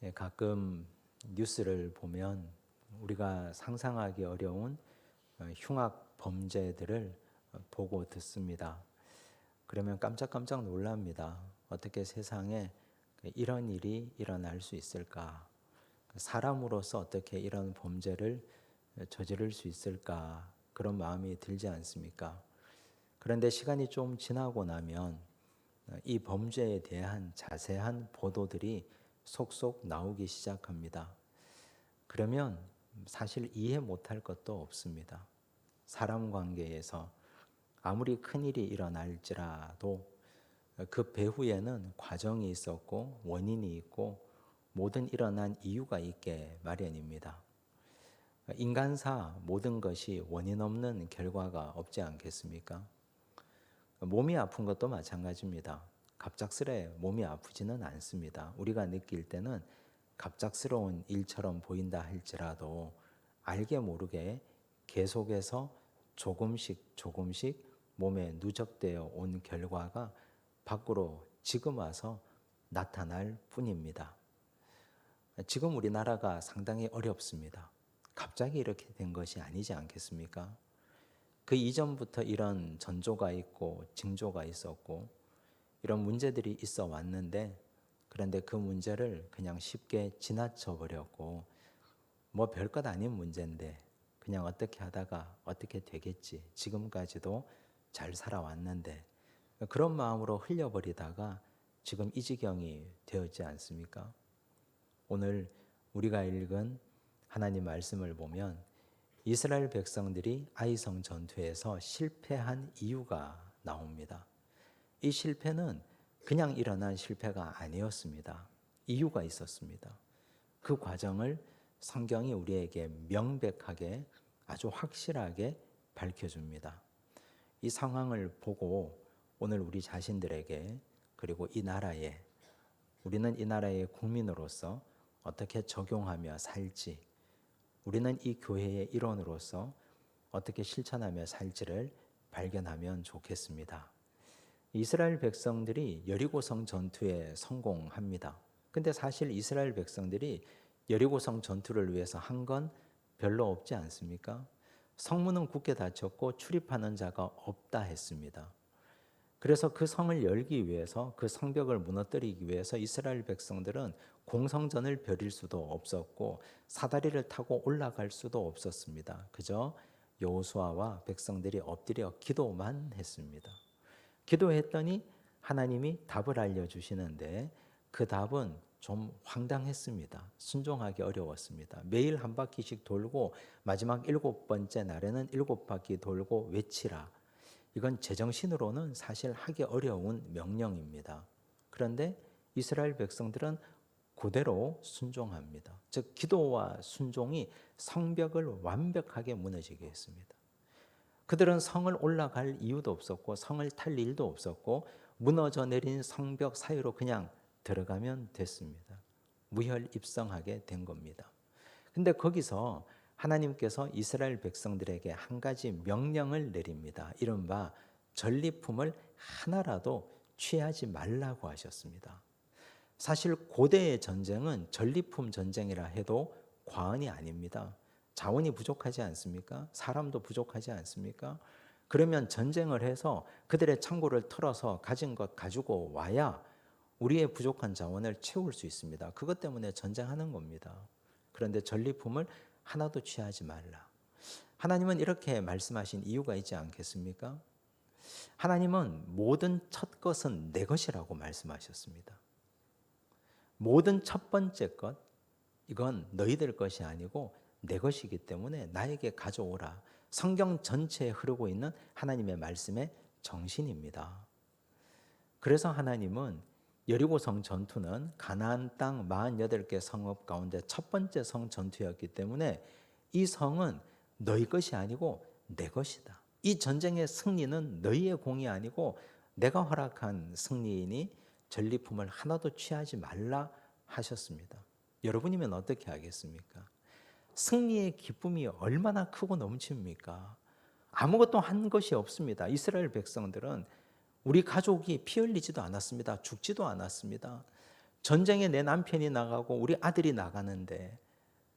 가끔 뉴스를 보면 우리가 상상하기 어려운 흉악 범죄들을 보고 듣습니다. 그러면 깜짝깜짝 놀랍니다. 어떻게 세상에 이런 일이 일어날 수 있을까? 사람으로서 어떻게 이런 범죄를 저지를 수 있을까? 그런 마음이 들지 않습니까? 그런데 시간이 좀 지나고 나면 이 범죄에 대한 자세한 보도들이 속속 나오기 시작합니다. 그러면 사실 이해 못할 것도 없습니다. 사람 관계에서 아무리 큰일이 일어날지라도 그 배후에는 과정이 있었고 원인이 있고 모든 일어난 이유가 있게 마련입니다. 인간사 모든 것이 원인 없는 결과가 없지 않겠습니까? 몸이 아픈 것도 마찬가지입니다. 갑작스레 몸이 아프지는 않습니다. 우리가 느낄 때는 갑작스러운 일처럼 보인다 할지라도 알게 모르게 계속해서 조금씩 몸에 누적되어 온 결과가 밖으로 지금 와서 나타날 뿐입니다. 지금 우리나라가 상당히 어렵습니다. 갑자기 이렇게 된 것이 아니지 않겠습니까? 그 이전부터 이런 전조가 있고 징조가 있었고 이런 문제들이 있어 왔는데, 그런데 그 문제를 그냥 쉽게 지나쳐 버렸고 뭐 별것 아닌 문제인데 그냥 어떻게 하다가 어떻게 되겠지, 지금까지도 잘 살아왔는데, 그런 마음으로 흘려버리다가 지금 이 지경이 되었지 않습니까? 오늘 우리가 읽은 하나님 말씀을 보면 이스라엘 백성들이 아이성 전투에서 실패한 이유가 나옵니다. 이 실패는 그냥 일어난 실패가 아니었습니다. 이유가 있었습니다. 그 과정을 성경이 우리에게 명백하게 아주 확실하게 밝혀줍니다. 이 상황을 보고 오늘 우리 자신들에게, 그리고 이 나라에, 우리는 이 나라의 국민으로서 어떻게 적용하며 살지, 우리는 이 교회의 일원으로서 어떻게 실천하며 살지를 발견하면 좋겠습니다. 이스라엘 백성들이 여리고성 전투에 성공합니다. 근데 사실 이스라엘 백성들이 여리고성 전투를 위해서 한 건 별로 없지 않습니까? 성문은 굳게 닫혔고 출입하는 자가 없다 했습니다. 그래서 그 성을 열기 위해서, 그 성벽을 무너뜨리기 위해서 이스라엘 백성들은 공성전을 벌일 수도 없었고 사다리를 타고 올라갈 수도 없었습니다. 그저 여호수아와 백성들이 엎드려 기도만 했습니다. 기도했더니 하나님이 답을 알려주시는데 그 답은 좀 황당했습니다. 순종하기 어려웠습니다. 매일 한 바퀴씩 돌고 마지막 7번째 날에는 7바퀴 돌고 외치라. 이건 제정신으로는 사실 하기 어려운 명령입니다. 그런데 이스라엘 백성들은 그대로 순종합니다. 즉 기도와 순종이 성벽을 완벽하게 무너지게 했습니다. 그들은 성을 올라갈 이유도 없었고 성을 탈 일도 없었고 무너져 내린 성벽 사이로 그냥 들어가면 됐습니다. 무혈입성하게 된 겁니다. 근데 거기서 하나님께서 이스라엘 백성들에게 한 가지 명령을 내립니다. 이른바 전리품을 하나라도 취하지 말라고 하셨습니다. 사실 고대의 전쟁은 전리품 전쟁이라 해도 과언이 아닙니다. 자원이 부족하지 않습니까? 사람도 부족하지 않습니까? 그러면 전쟁을 해서 그들의 창고를 털어서 가진 것 가지고 와야 우리의 부족한 자원을 채울 수 있습니다. 그것 때문에 전쟁하는 겁니다. 그런데 전리품을 하나도 취하지 말라. 하나님은 이렇게 말씀하신 이유가 있지 않겠습니까? 하나님은 모든 첫 것은 내 것이라고 말씀하셨습니다. 모든 첫 번째 것, 이건 너희들 것이 아니고 내 것이기 때문에 나에게 가져오라. 성경 전체에 흐르고 있는 하나님의 말씀의 정신입니다. 그래서 하나님은 여리고성 전투는 가나안 땅 48개 성읍 가운데 첫 번째 성 전투였기 때문에 이 성은 너희 것이 아니고 내 것이다. 이 전쟁의 승리는 너희의 공이 아니고 내가 허락한 승리이니 전리품을 하나도 취하지 말라 하셨습니다. 여러분이면 어떻게 하겠습니까? 승리의 기쁨이 얼마나 크고 넘칩니까? 아무것도 한 것이 없습니다. 이스라엘 백성들은 우리 가족이 피 흘리지도 않았습니다. 죽지도 않았습니다. 전쟁에 내 남편이 나가고 우리 아들이 나가는데,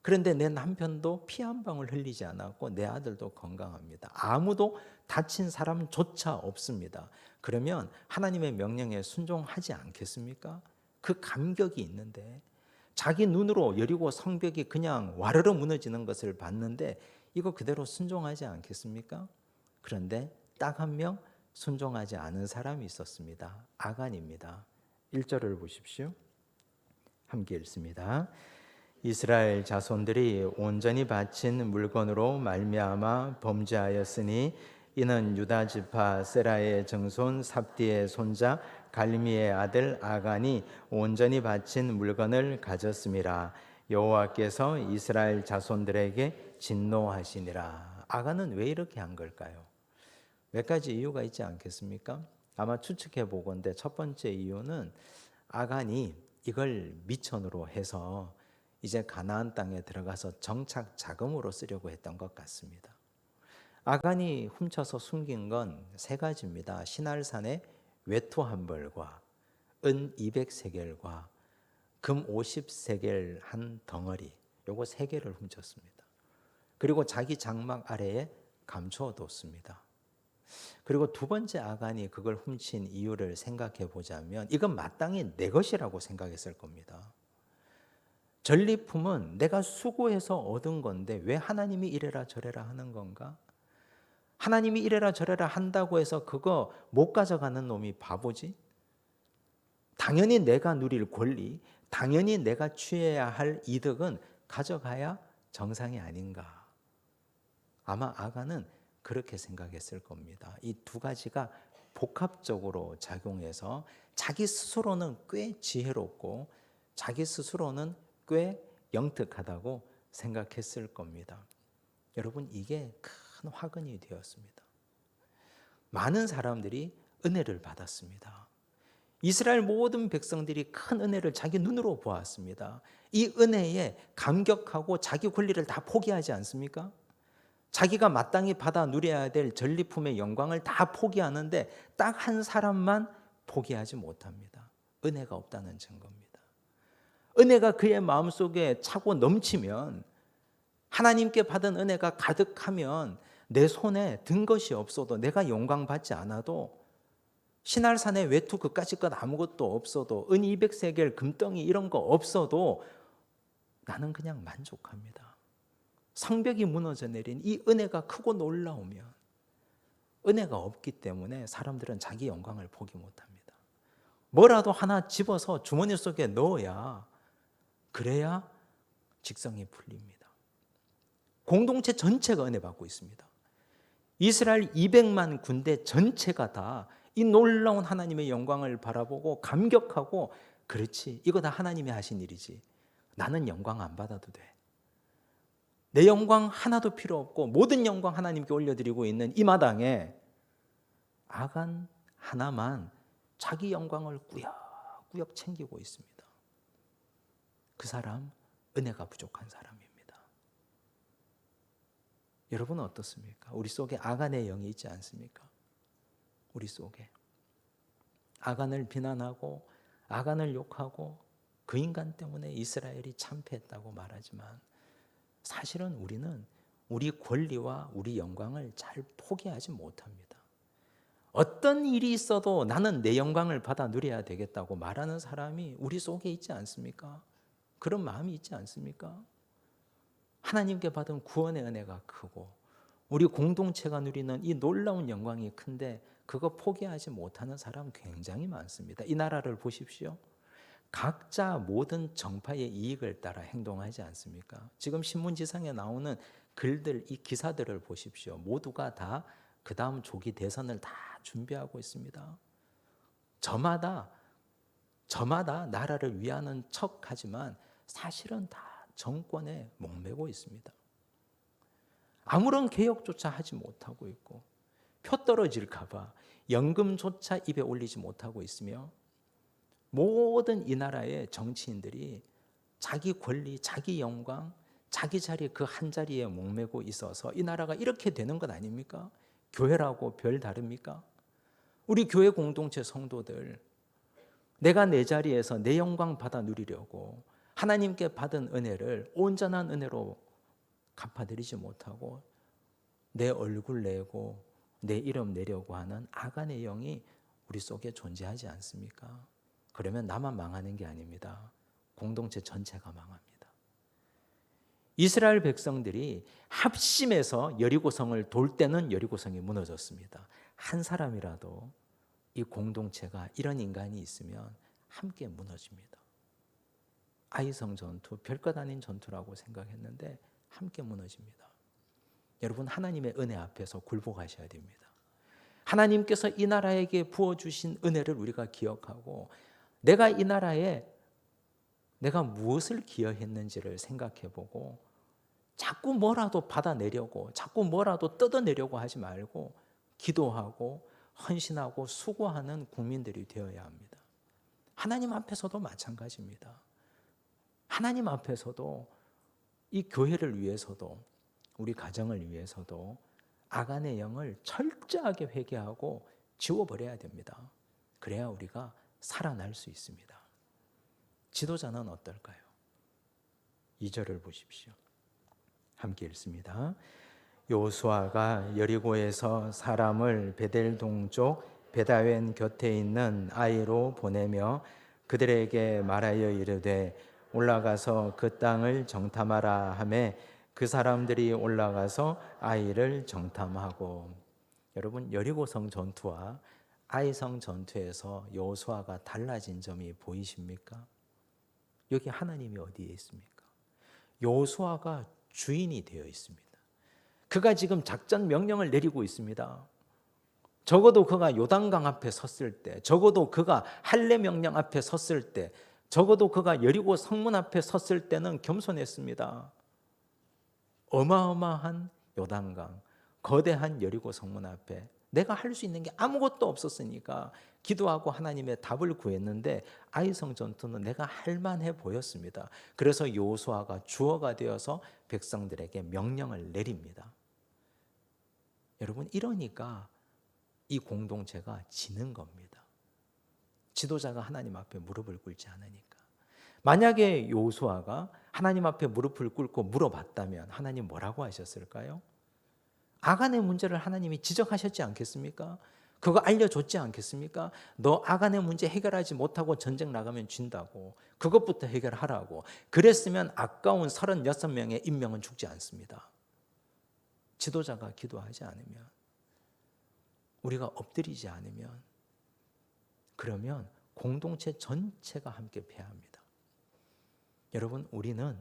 그런데 내 남편도 피 한 방울 흘리지 않았고 내 아들도 건강합니다. 아무도 다친 사람조차 없습니다. 그러면 하나님의 명령에 순종하지 않겠습니까? 그 감격이 있는데, 자기 눈으로 여리고 성벽이 그냥 와르르 무너지는 것을 봤는데 이거 그대로 순종하지 않겠습니까? 그런데 딱 한 명 순종하지 않은 사람이 있었습니다. 아간입니다. 1절을 보십시오. 함께 읽습니다. 이스라엘 자손들이 온전히 바친 물건으로 말미암아 범죄하였으니 이는 유다 지파 세라의 정손 삽디의 손자 갈미의 아들 아간이 온전히 바친 물건을 가졌음이라. 여호와께서 이스라엘 자손들에게 진노하시니라. 아간은 왜 이렇게 한 걸까요? 몇 가지 이유가 있지 않겠습니까? 아마 추측해 보건대 첫 번째 이유는 아간이 이걸 미천으로 해서 이제 가나안 땅에 들어가서 정착 자금으로 쓰려고 했던 것 같습니다. 아간이 훔쳐서 숨긴 건 세 가지입니다. 시날산의 외투 한 벌과 은 200세겔과 금 50세겔 한 덩어리, 요거 세 개를 훔쳤습니다. 그리고 자기 장막 아래에 감춰뒀습니다. 그리고 두 번째 아간이 그걸 훔친 이유를 생각해 보자면 이건 마땅히 내 것이라고 생각했을 겁니다. 전리품은 내가 수고해서 얻은 건데 왜 하나님이 이래라 저래라 하는 건가? 하나님이 이래라 저래라 한다고 해서 그거 못 가져가는 놈이 바보지? 당연히 내가 누릴 권리, 당연히 내가 취해야 할 이득은 가져가야 정상이 아닌가? 아마 아간은 그렇게 생각했을 겁니다. 이 두 가지가 복합적으로 작용해서 자기 스스로는 꽤 지혜롭고 자기 스스로는 꽤 영특하다고 생각했을 겁니다. 여러분, 이게 큰 화근이 되었습니다. 많은 사람들이 은혜를 받았습니다. 이스라엘 모든 백성들이 큰 은혜를 자기 눈으로 보았습니다. 이 은혜에 감격하고 자기 권리를 다 포기하지 않습니까? 자기가 마땅히 받아 누려야 될 전리품의 영광을 다 포기하는데 딱 한 사람만 포기하지 못합니다. 은혜가 없다는 증거입니다. 은혜가 그의 마음속에 차고 넘치면, 하나님께 받은 은혜가 가득하면 내 손에 든 것이 없어도, 내가 영광받지 않아도, 시날산의 외투 그까짓 것 아무것도 없어도, 은 200세겔 금덩이 이런 거 없어도 나는 그냥 만족합니다. 성벽이 무너져 내린 이 은혜가 크고 놀라우면, 은혜가 없기 때문에 사람들은 자기 영광을 포기 못합니다. 뭐라도 하나 집어서 주머니 속에 넣어야, 그래야 직성이 풀립니다. 공동체 전체가 은혜 받고 있습니다. 이스라엘 200만 군대 전체가 다 이 놀라운 하나님의 영광을 바라보고 감격하고, 그렇지, 이거 다 하나님이 하신 일이지, 나는 영광 안 받아도 돼, 내 영광 하나도 필요 없고 모든 영광 하나님께 올려드리고 있는 이 마당에 아간 하나만 자기 영광을 꾸역꾸역 챙기고 있습니다. 그 사람 은혜가 부족한 사람입니다. 여러분은 어떻습니까? 우리 속에 아간의 영이 있지 않습니까? 우리 속에 아간을 비난하고 아간을 욕하고 그 인간 때문에 이스라엘이 참패했다고 말하지만, 사실은 우리는 우리 권리와 우리 영광을 잘 포기하지 못합니다. 어떤 일이 있어도 나는 내 영광을 받아 누려야 되겠다고 말하는 사람이 우리 속에 있지 않습니까? 그런 마음이 있지 않습니까? 하나님께 받은 구원의 은혜가 크고 우리 공동체가 누리는 이 놀라운 영광이 큰데 그거 포기하지 못하는 사람 굉장히 많습니다. 이 나라를 보십시오. 각자 모든 정파의 이익을 따라 행동하지 않습니까? 지금 신문지상에 나오는 글들, 이 기사들을 보십시오. 모두가 다 그 다음 조기 대선을 다 준비하고 있습니다. 저마다 나라를 위하는 척하지만 사실은 다 정권에 목매고 있습니다. 아무런 개혁조차 하지 못하고 있고, 표 떨어질까 봐 연금조차 입에 올리지 못하고 있으며, 모든 이 나라의 정치인들이 자기 권리, 자기 영광, 자기 자리 그 한 자리에 목매고 있어서 이 나라가 이렇게 되는 것 아닙니까? 교회라고 별 다릅니까? 우리 교회 공동체 성도들, 내가 내 자리에서 내 영광 받아 누리려고 하나님께 받은 은혜를 온전한 은혜로 갚아드리지 못하고 내 얼굴 내고 내 이름 내려고 하는 아간의 영이 우리 속에 존재하지 않습니까? 그러면 나만 망하는 게 아닙니다. 공동체 전체가 망합니다. 이스라엘 백성들이 합심해서 여리고성을 돌 때는 여리고성이 무너졌습니다. 한 사람이라도 이 공동체가 이런 인간이 있으면 함께 무너집니다. 아이성 전투, 별것 아닌 전투라고 생각했는데 함께 무너집니다. 여러분, 하나님의 은혜 앞에서 굴복하셔야 됩니다. 하나님께서 이 나라에게 부어주신 은혜를 우리가 기억하고 내가 이 나라에 내가 무엇을 기여했는지를 생각해보고 자꾸 뭐라도 받아내려고 자꾸 뭐라도 뜯어내려고 하지 말고 기도하고 헌신하고 수고하는 국민들이 되어야 합니다. 하나님 앞에서도 마찬가지입니다. 하나님 앞에서도 이 교회를 위해서도 우리 가정을 위해서도 아간의 영을 철저하게 회개하고 지워버려야 됩니다. 그래야 우리가 살아날 수 있습니다. 지도자는 어떨까요? 2절을 보십시오. 함께 읽습니다. 여호수아가 여리고에서 사람을 베델 동쪽 베다웬 곁에 있는 아이로 보내며 그들에게 말하여 이르되 올라가서 그 땅을 정탐하라 하매 그 사람들이 올라가서 아이를 정탐하고. 여러분, 여리고성 전투와 아이성 전투에서 여호수아가 달라진 점이 보이십니까? 여기 하나님이 어디에 있습니까? 여호수아가 주인이 되어 있습니다. 그가 지금 작전 명령을 내리고 있습니다. 적어도 그가 요단강 앞에 섰을 때, 적어도 그가 할례 명령 앞에 섰을 때, 적어도 그가 여리고 성문 앞에 섰을 때는 겸손했습니다. 어마어마한 요단강, 거대한 여리고 성문 앞에 내가 할 수 있는 게 아무것도 없었으니까 기도하고 하나님의 답을 구했는데 아이성 전투는 내가 할 만해 보였습니다. 그래서 여호수아가 주어가 되어서 백성들에게 명령을 내립니다. 여러분, 이러니까 이 공동체가 지는 겁니다. 지도자가 하나님 앞에 무릎을 꿇지 않으니까. 만약에 여호수아가 하나님 앞에 무릎을 꿇고 물어봤다면 하나님 뭐라고 하셨을까요? 아간의 문제를 하나님이 지적하셨지 않겠습니까? 그거 알려줬지 않겠습니까? 너 아간의 문제 해결하지 못하고 전쟁 나가면 진다고. 그것부터 해결하라고. 그랬으면 아까운 36명의 인명은 죽지 않습니다. 지도자가 기도하지 않으면, 우리가 엎드리지 않으면, 그러면 공동체 전체가 함께 패합니다. 여러분, 우리는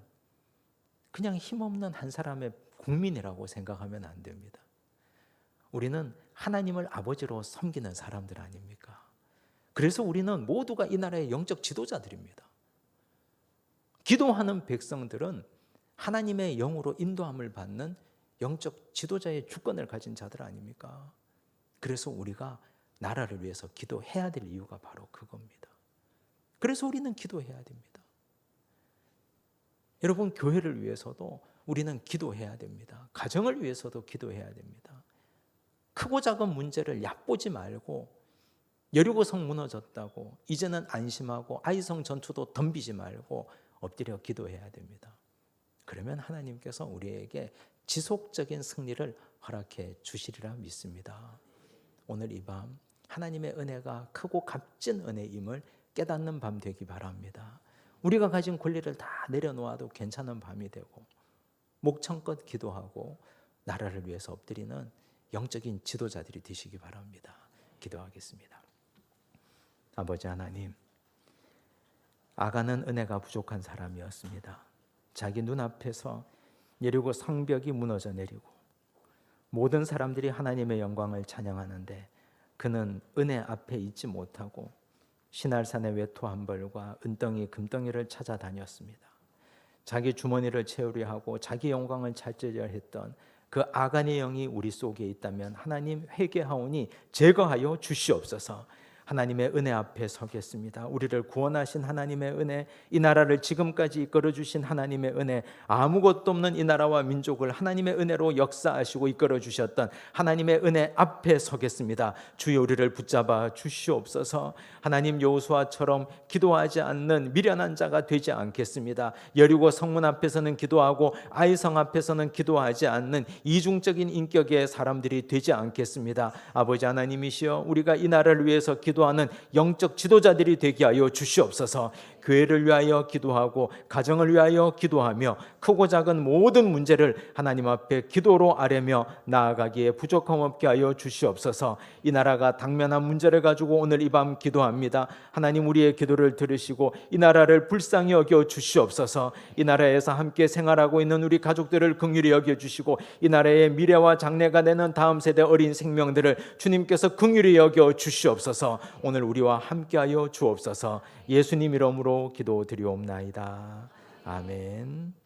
그냥 힘없는 한 사람의 국민이라고 생각하면 안 됩니다. 우리는 하나님을 아버지로 섬기는 사람들 아닙니까? 그래서 우리는 모두가 이 나라의 영적 지도자들입니다. 기도하는 백성들은 하나님의 영으로 인도함을 받는 영적 지도자의 주권을 가진 자들 아닙니까? 그래서 우리가 나라를 위해서 기도해야 될 이유가 바로 그겁니다. 그래서 우리는 기도해야 됩니다. 여러분, 교회를 위해서도 우리는 기도해야 됩니다. 가정을 위해서도 기도해야 됩니다. 크고 작은 문제를 얕보지 말고 여리고성 무너졌다고 이제는 안심하고 아이성 전투도 덤비지 말고 엎드려 기도해야 됩니다. 그러면 하나님께서 우리에게 지속적인 승리를 허락해 주시리라 믿습니다. 오늘 이 밤 하나님의 은혜가 크고 값진 은혜임을 깨닫는 밤 되기 바랍니다. 우리가 가진 권리를 다 내려놓아도 괜찮은 밤이 되고 목청껏 기도하고 나라를 위해서 엎드리는 영적인 지도자들이 되시기 바랍니다. 기도하겠습니다. 아버지 하나님, 아간은 은혜가 부족한 사람이었습니다. 자기 눈앞에서 여리고 성벽이 무너져 내리고 모든 사람들이 하나님의 영광을 찬양하는데 그는 은혜 앞에 있지 못하고 신할산의 외투 한 벌과 은덩이 금덩이를 찾아다녔습니다. 자기 주머니를 채우려 하고 자기 영광을 찾으려 했던 그 아간의 영이 우리 속에 있다면 하나님 회개하오니 제거하여 주시옵소서. 하나님의 은혜 앞에 서겠습니다. 우리를 구원하신 하나님의 은혜, 이 나라를 지금까지 이끌어 주신 하나님의 은혜, 아무것도 없는 이 나라와 민족을 하나님의 은혜로 역사하시고 이끌어 주셨던 하나님의 은혜 앞에 서겠습니다. 주여 우리를 붙잡아 주시옵소서. 하나님 여호수아처럼 기도하지 않는 미련한 자가 되지 않겠습니다. 여리고 성문 앞에서는 기도하고 아이성 앞에서는 기도하지 않는 이중적인 인격의 사람들이 되지 않겠습니다. 아버지 하나님이시여, 우리가 이 나라를 위해서 기도하는 영적 지도자들이 되게 하여 주시옵소서. 교회를 위하여 기도하고 가정을 위하여 기도하며 크고 작은 모든 문제를 하나님 앞에 기도로 아뢰며 나아가기에 부족함 없게 하여 주시옵소서. 이 나라가 당면한 문제를 가지고 오늘 이 밤 기도합니다. 하나님 우리의 기도를 들으시고 이 나라를 불쌍히 여겨 주시옵소서. 이 나라에서 함께 생활하고 있는 우리 가족들을 긍휼히 여겨 주시고 이 나라의 미래와 장래가 되는 다음 세대 어린 생명들을 주님께서 긍휼히 여겨 주시옵소서. 오늘 우리와 함께하여 주옵소서. 예수님 이름으로 기도드리옵나이다. 아멘.